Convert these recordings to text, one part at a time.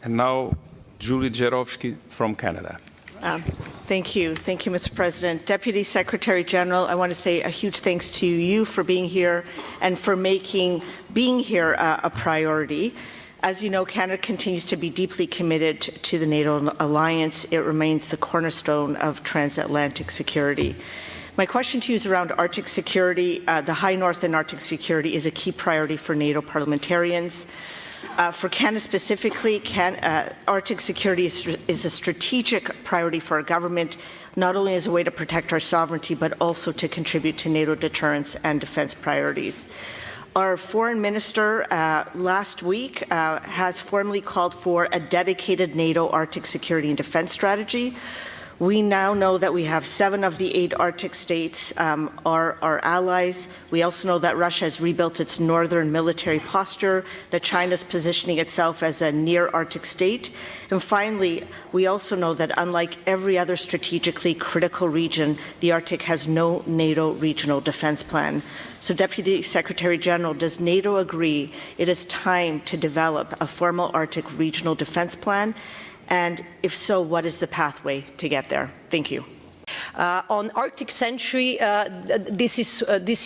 And now, Julie Dzerowicz from Canada. Thank you, Mr. President. Deputy Secretary General, I want to say a huge thanks to you for being here and for making being here a priority. As you know, Canada continues to be deeply committed to the NATO alliance. It remains the cornerstone of transatlantic security. My question to you is around Arctic security. The High North and Arctic security is a key priority for NATO parliamentarians. For Canada specifically, Arctic security is a strategic priority for our government, not only as a way to protect our sovereignty, but also to contribute to NATO deterrence and defense priorities. Our foreign minister last week has formally called for a dedicated NATO Arctic security and defense strategy. We now know that we have 7 of the 8 Arctic states are our allies. We also know that Russia has rebuilt its northern military posture, that China is positioning itself as a near-Arctic state. And finally, we also know that unlike every other strategically critical region, the Arctic has no NATO regional defense plan. So, Deputy Secretary General, does NATO agree it is time to develop a formal Arctic regional defense plan? And if so, what is the pathway to get there? Thank you. On Arctic Century, this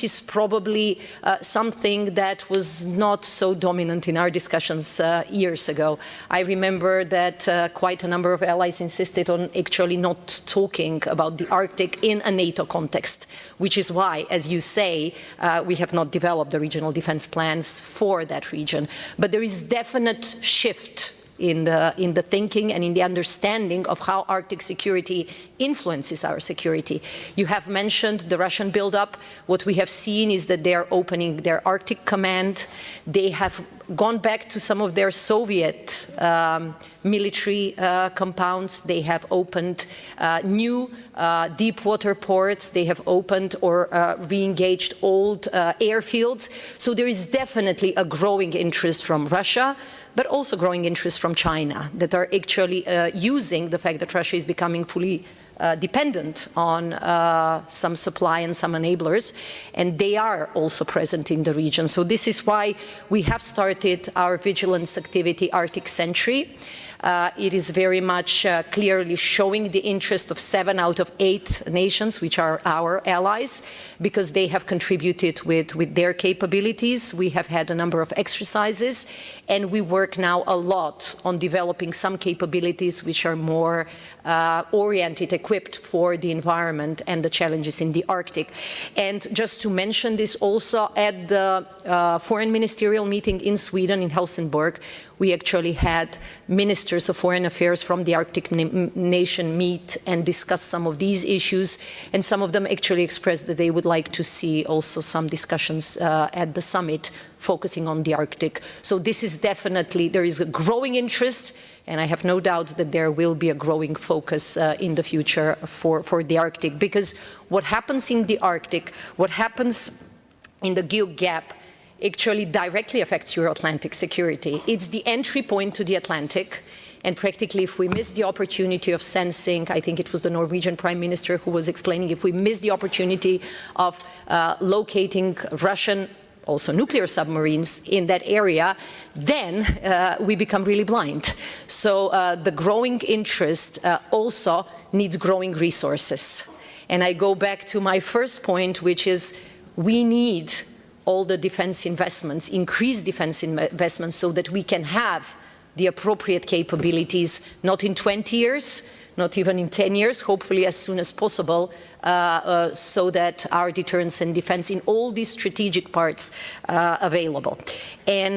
is probably something that was not so dominant in our discussions years ago. I remember that quite a number of allies insisted on actually not talking about the Arctic in a NATO context, which is why, as you say, we have not developed the regional defense plans for that region. But there is definite shift in the thinking and in the understanding of how Arctic security influences our security. You have mentioned the Russian buildup. What we have seen is that they are opening their Arctic command. They have gone back to some of their Soviet military compounds. They have opened new deep water ports. They have opened or re-engaged old airfields. So there is definitely a growing interest from Russia, but also growing interest from China, that are actually using the fact that Russia is becoming fully dependent on some supply and some enablers, and they are also present in the region. So this is why we have started our vigilance activity, Arctic Sentry. It is very much clearly showing the interest of 7 out of 8 nations, which are our allies, because they have contributed with their capabilities. We have had a number of exercises, and we work now a lot on developing some capabilities which are more oriented, equipped for the environment and the challenges in the Arctic. And just to mention this also, at the foreign ministerial meeting in Sweden, in Helsingborg, we actually had ministers of foreign affairs from the Arctic nation meet and discuss some of these issues, and some of them actually expressed that they would like to see also some discussions at the summit focusing on the Arctic. So this is definitely, there is a growing interest, and I have no doubts that there will be a growing focus in the future for the Arctic, because what happens in the Arctic, what happens in the Geo Gap, actually directly affects Euro-Atlantic security. It's the entry point to the Atlantic, and practically if we miss the opportunity of sensing, I think it was the Norwegian Prime Minister who was explaining, if we miss the opportunity of locating Russian, also nuclear submarines in that area, then we become really blind. So the growing interest also needs growing resources. And I go back to my first point, which is we need all the defense investments, increase defense investments, so that we can have the appropriate capabilities, not in 20 years, not even in 10 years, hopefully as soon as possible, so that our deterrence and defense in all these strategic parts available. And